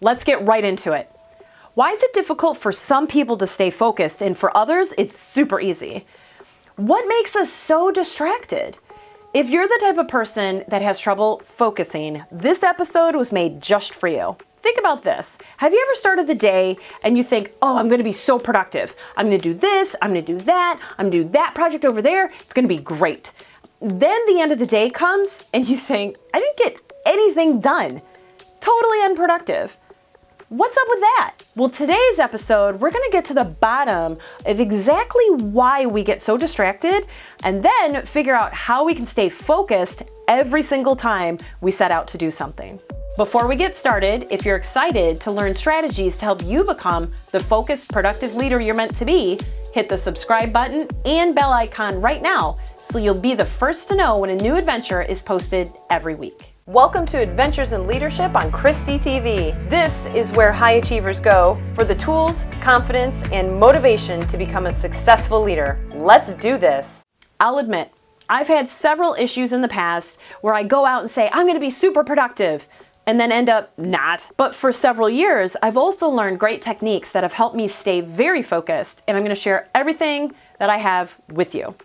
Let's get right into it. Why is it difficult for some people to stay focused and for others, it's super easy? What makes us so distracted? If you're the type of person that has trouble focusing, this episode was made just for you. Think about this. Have you ever started the day and you think, oh, I'm going to be so productive. I'm going to do this, I'm going to do that, I'm going to do that project over there. It's going to be great. Then the end of the day comes and you think, I didn't get anything done. Totally unproductive. What's up with that? Well, today's episode, we're going to get to the bottom of exactly why we get so distracted and then figure out how we can stay focused every single time we set out to do something. Before we get started, if you're excited to learn strategies to help you become the focused, productive leader you're meant to be, hit the subscribe button and bell icon right now so you'll be the first to know when a new adventure is posted every week. Welcome to Adventures in Leadership on Kristie TV. This is where high achievers go for the tools, confidence, and motivation to become a successful leader. Let's do this. I'll admit, I've had several issues in the past where I go out and say, I'm going to be super productive, and then end up not. But for several years, I've also learned great techniques that have helped me stay very focused, and I'm going to share everything that I have with you.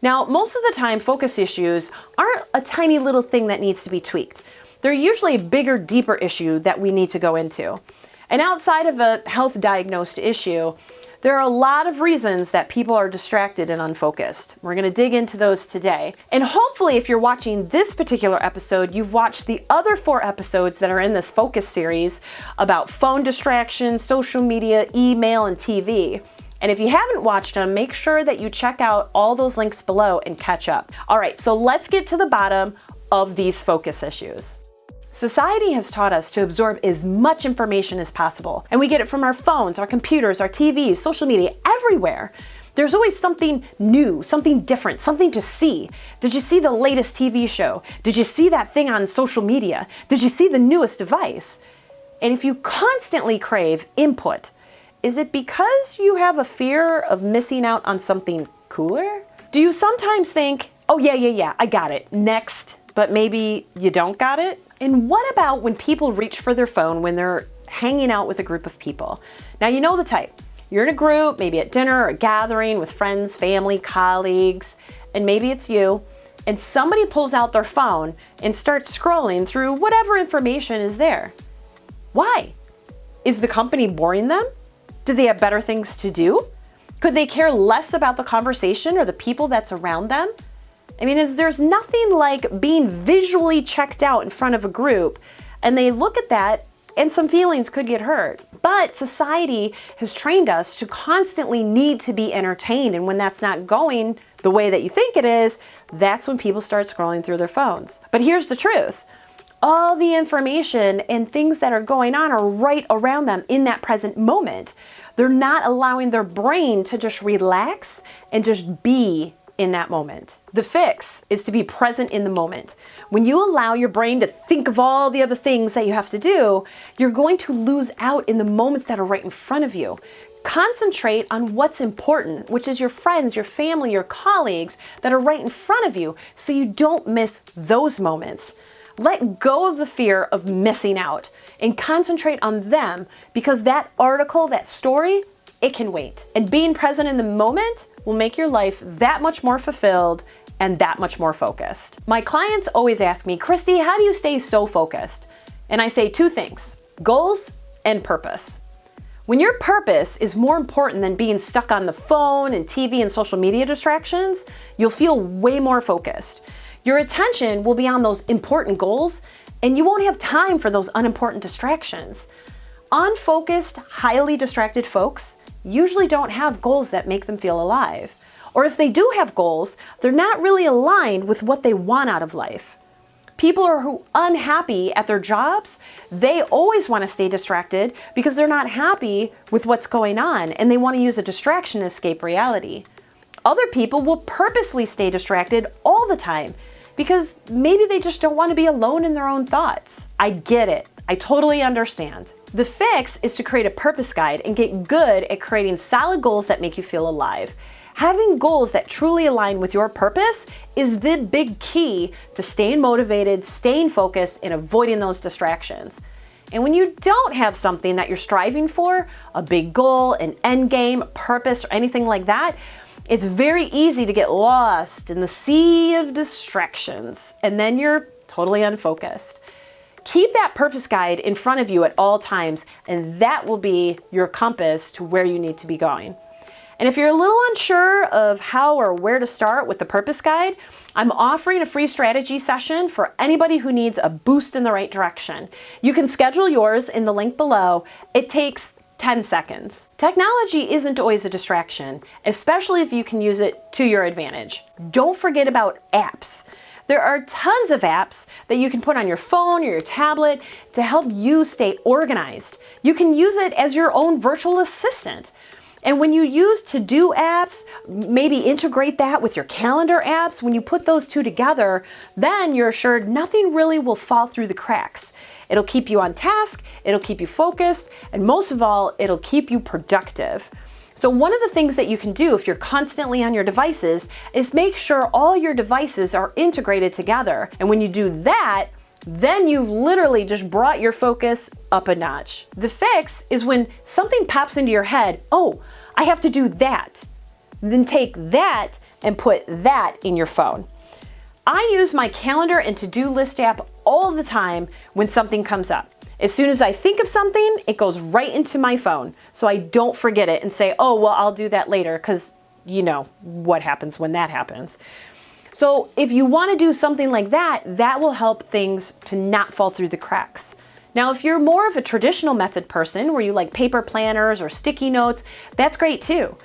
Now, most of the time, focus issues aren't a tiny little thing that needs to be tweaked. They're usually a bigger, deeper issue that we need to go into. And outside of a health diagnosed issue, there are a lot of reasons that people are distracted and unfocused. We're going to dig into those today. And hopefully, if you're watching this particular episode, you've watched the other 4 episodes that are in this focus series about phone distraction, social media, email, and TV. And if you haven't watched them, make sure that you check out all those links below and catch up. All right, so let's get to the bottom of these focus issues. Society has taught us to absorb as much information as possible, and we get it from our phones, our computers, our TVs, social media, everywhere. There's always something new, something different, something to see. Did you see the latest TV show? Did you see that thing on social media? Did you see the newest device? And if you constantly crave input, is it because you have a fear of missing out on something cooler? Do you sometimes think, oh yeah, I got it, next, but maybe you don't got it? And what about when people reach for their phone when they're hanging out with a group of people? Now you know the type. You're in a group, maybe at dinner or a gathering with friends, family, colleagues, and maybe it's you, and somebody pulls out their phone and starts scrolling through whatever information is there. Why? Is the company boring them? Do they have better things to do? Could they care less about the conversation or the people that's around them? I mean, there's nothing like being visually checked out in front of a group and they look at that and some feelings could get hurt. But society has trained us to constantly need to be entertained, and when that's not going the way that you think it is, that's when people start scrolling through their phones. But here's the truth. All the information and things that are going on are right around them in that present moment. They're not allowing their brain to just relax and just be in that moment. The fix is to be present in the moment. When you allow your brain to think of all the other things that you have to do, you're going to lose out in the moments that are right in front of you. Concentrate on what's important, which is your friends, your family, your colleagues that are right in front of you so you don't miss those moments. Let go of the fear of missing out and concentrate on them, because that article, that story, it can wait. And being present in the moment will make your life that much more fulfilled and that much more focused. My clients always ask me, Kristie, how do you stay so focused? And I say 2 things, goals and purpose. When your purpose is more important than being stuck on the phone and TV and social media distractions, you'll feel way more focused. Your attention will be on those important goals, and you won't have time for those unimportant distractions. Unfocused, highly distracted folks usually don't have goals that make them feel alive. Or if they do have goals, they're not really aligned with what they want out of life. People who are unhappy at their jobs, they always want to stay distracted because they're not happy with what's going on, and they want to use a distraction to escape reality. Other people will purposely stay distracted all the time because maybe they just don't want to be alone in their own thoughts. I get it. I totally understand. The fix is to create a purpose guide and get good at creating solid goals that make you feel alive. Having goals that truly align with your purpose is the big key to staying motivated, staying focused, and avoiding those distractions. And when you don't have something that you're striving for, a big goal, an end game, purpose, or anything like that, it's very easy to get lost in the sea of distractions, and then you're totally unfocused. Keep that purpose guide in front of you at all times, and that will be your compass to where you need to be going. And if you're a little unsure of how or where to start with the purpose guide, I'm offering a free strategy session for anybody who needs a boost in the right direction. You can schedule yours in the link below. It takes 10 seconds. Technology isn't always a distraction, especially if you can use it to your advantage. Don't forget about apps. There are tons of apps that you can put on your phone or your tablet to help you stay organized. You can use it as your own virtual assistant. And when you use to-do apps, maybe integrate that with your calendar apps. When you put those two together, then you're assured nothing really will fall through the cracks. It'll keep you on task, it'll keep you focused, and most of all, it'll keep you productive. So one of the things that you can do if you're constantly on your devices is make sure all your devices are integrated together. And when you do that, then you've literally just brought your focus up a notch. The fix is when something pops into your head, oh, I have to do that. Then take that and put that in your phone. I use my calendar and to-do list app all the time when something comes up. As soon as I think of something, it goes right into my phone, so I don't forget it and say, oh, well, I'll do that later, because you know what happens when that happens. So if you want to do something like that, that will help things to not fall through the cracks. Now, if you're more of a traditional method person where you like paper planners or sticky notes, that's great too.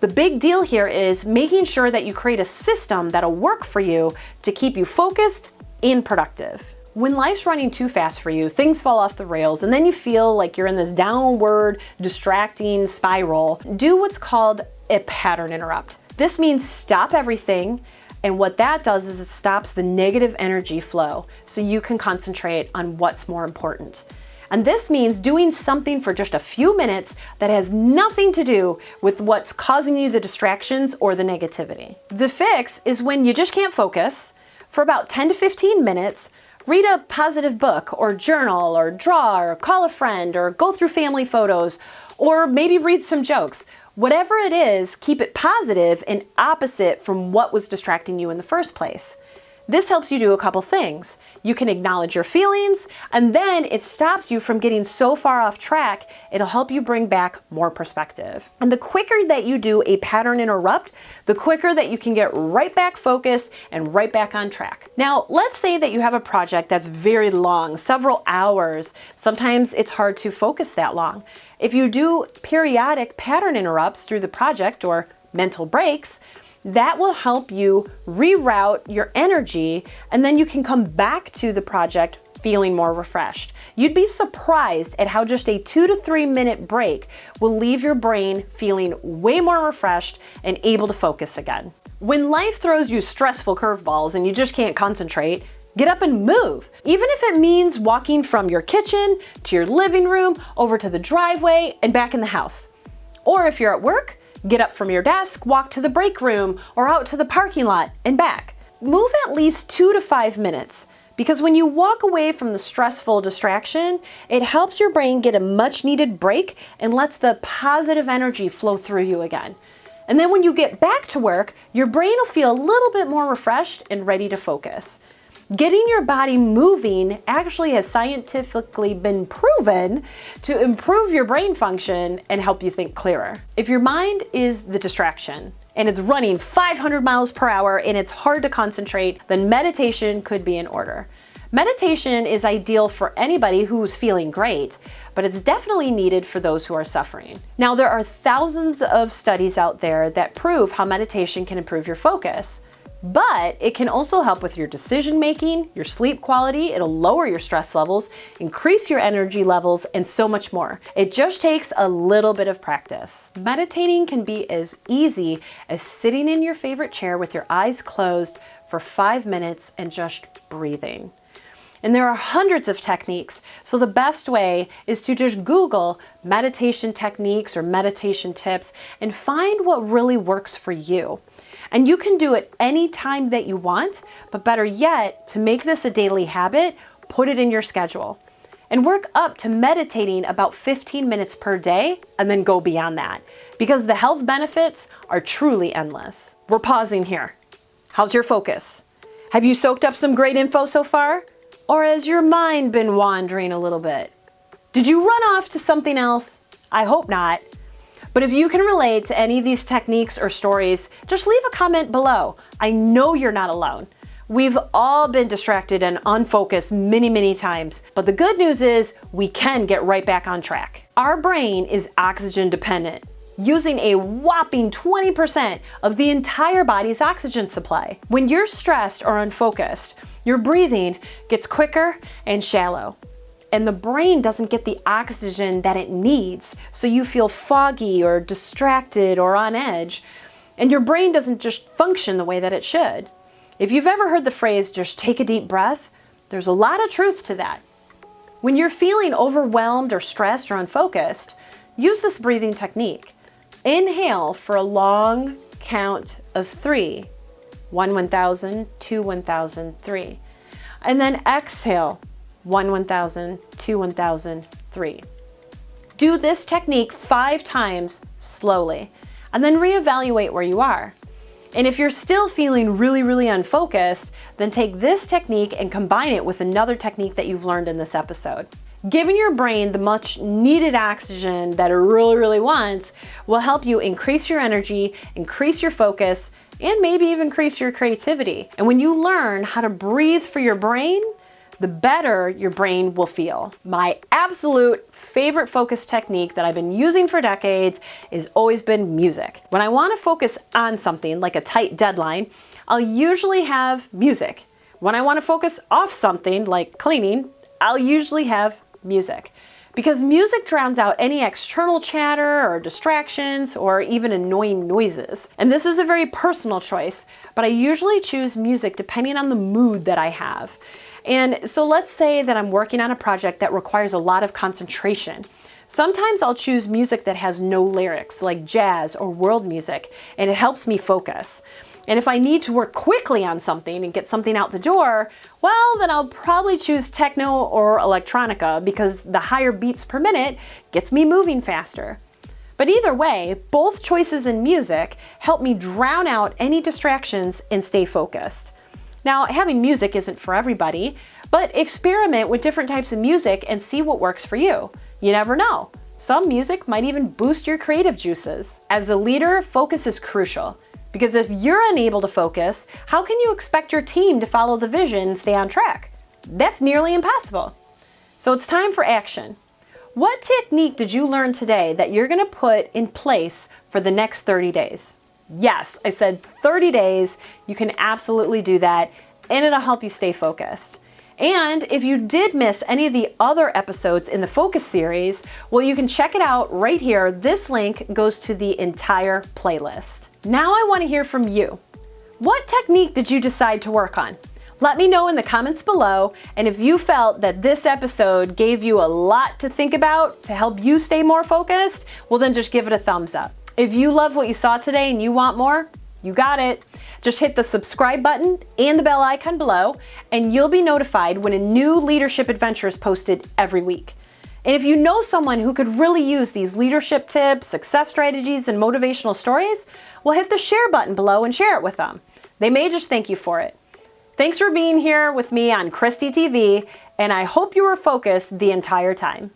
The big deal here is making sure that you create a system that'll work for you to keep you focused and productive. When life's running too fast for you, things fall off the rails, and then you feel like you're in this downward, distracting spiral, do what's called a pattern interrupt. This means stop everything, and what that does is it stops the negative energy flow so you can concentrate on what's more important. And this means doing something for just a few minutes that has nothing to do with what's causing you the distractions or the negativity. The fix is when you just can't focus for about 10 to 15 minutes. Read a positive book or journal or draw or call a friend or go through family photos or maybe read some jokes. Whatever it is, keep it positive and opposite from what was distracting you in the first place. This helps you do a couple things. You can acknowledge your feelings, and then it stops you from getting so far off track, it'll help you bring back more perspective. And the quicker that you do a pattern interrupt, the quicker that you can get right back focused and right back on track. Now, let's say that you have a project that's very long, several hours. Sometimes it's hard to focus that long. If you do periodic pattern interrupts through the project or mental breaks, that will help you reroute your energy, and then you can come back to the project feeling more refreshed. You'd be surprised at how just a 2 to 3 minute break will leave your brain feeling way more refreshed and able to focus again. When life throws you stressful curveballs and you just can't concentrate, get up and move. Even if it means walking from your kitchen to your living room, over to the driveway, and back in the house. Or if you're at work, get up from your desk, walk to the break room, or out to the parking lot and back. Move at least 2 to 5 minutes, because when you walk away from the stressful distraction, it helps your brain get a much needed break and lets the positive energy flow through you again. And then when you get back to work, your brain will feel a little bit more refreshed and ready to focus. Getting your body moving actually has scientifically been proven to improve your brain function and help you think clearer. If your mind is the distraction and it's running 500 miles per hour and it's hard to concentrate, then meditation could be in order. Meditation is ideal for anybody who's feeling great, but it's definitely needed for those who are suffering. Now, there are thousands of studies out there that prove how meditation can improve your focus. But it can also help with your decision making, your sleep quality, it'll lower your stress levels, increase your energy levels, and so much more. It just takes a little bit of practice. Meditating can be as easy as sitting in your favorite chair with your eyes closed for 5 minutes and just breathing. And there are hundreds of techniques, so the best way is to just Google meditation techniques or meditation tips and find what really works for you. And you can do it any time that you want, but better yet, to make this a daily habit, put it in your schedule. and work up to meditating about 15 minutes per day and then go beyond that, because the health benefits are truly endless. We're pausing here. How's your focus? Have you soaked up some great info so far? Or has your mind been wandering a little bit? Did you run off to something else? I hope not. But if you can relate to any of these techniques or stories, just leave a comment below. I know you're not alone. We've all been distracted and unfocused many times, but the good news is we can get right back on track. Our brain is oxygen dependent, using a whopping 20% of the entire body's oxygen supply. When you're stressed or unfocused, your breathing gets quicker and shallow, and the brain doesn't get the oxygen that it needs, so you feel foggy or distracted or on edge, and your brain doesn't just function the way that it should. If you've ever heard the phrase, just take a deep breath, there's a lot of truth to that. When you're feeling overwhelmed or stressed or unfocused, use this breathing technique. Inhale for a long count of 3. 1, 1,000, 2, 1,000, 3. And then exhale, 1, 1,000, 2, 1,000, 3. Do this technique 5 times slowly, and then reevaluate where you are. And if you're still feeling really unfocused, then take this technique and combine it with another technique that you've learned in this episode. Giving your brain the much needed oxygen that it really wants will help you increase your energy, increase your focus, and maybe even increase your creativity. And when you learn how to breathe for your brain, the better your brain will feel. My absolute favorite focus technique that I've been using for decades has always been music. When I want to focus on something like a tight deadline, I'll usually have music. When I want to focus off something like cleaning, I'll usually have music. Because music drowns out any external chatter or distractions or even annoying noises. And this is a very personal choice, but I usually choose music depending on the mood that I have. And so let's say that I'm working on a project that requires a lot of concentration. Sometimes I'll choose music that has no lyrics, like jazz or world music, and it helps me focus. And if I need to work quickly on something and get something out the door, well, then I'll probably choose techno or electronica, because the higher beats per minute gets me moving faster. But either way, both choices in music help me drown out any distractions and stay focused. Now, having music isn't for everybody, but experiment with different types of music and see what works for you. You never know. Some music might even boost your creative juices. As a leader, focus is crucial, because if you're unable to focus, how can you expect your team to follow the vision and stay on track? That's nearly impossible. So it's time for action. What technique did you learn today that you're going to put in place for the next 30 days? Yes, I said 30 days. You can absolutely do that, and it'll help you stay focused. And if you did miss any of the other episodes in the Focus series, well, you can check it out right here. This link goes to the entire playlist. Now I want to hear from you. What technique did you decide to work on? Let me know in the comments below, and if you felt that this episode gave you a lot to think about to help you stay more focused, well then just give it a thumbs up. If you love what you saw today and you want more, you got it. Just hit the subscribe button and the bell icon below, and you'll be notified when a new leadership adventure is posted every week. And if you know someone who could really use these leadership tips, success strategies, and motivational stories, well, hit the share button below and share it with them. They may just thank you for it. Thanks for being here with me on Kristie TV, and I hope you were focused the entire time.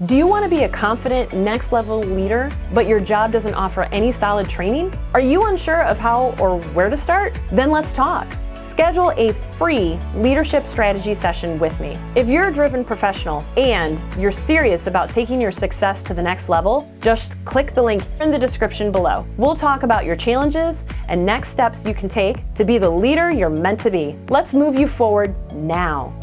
Do you want to be a confident, next-level leader, but your job doesn't offer any solid training? Are you unsure of how or where to start? Then let's talk. Schedule a free leadership strategy session with me. If you're a driven professional and you're serious about taking your success to the next level, just click the link in the description below. We'll talk about your challenges and next steps you can take to be the leader you're meant to be. Let's move you forward now.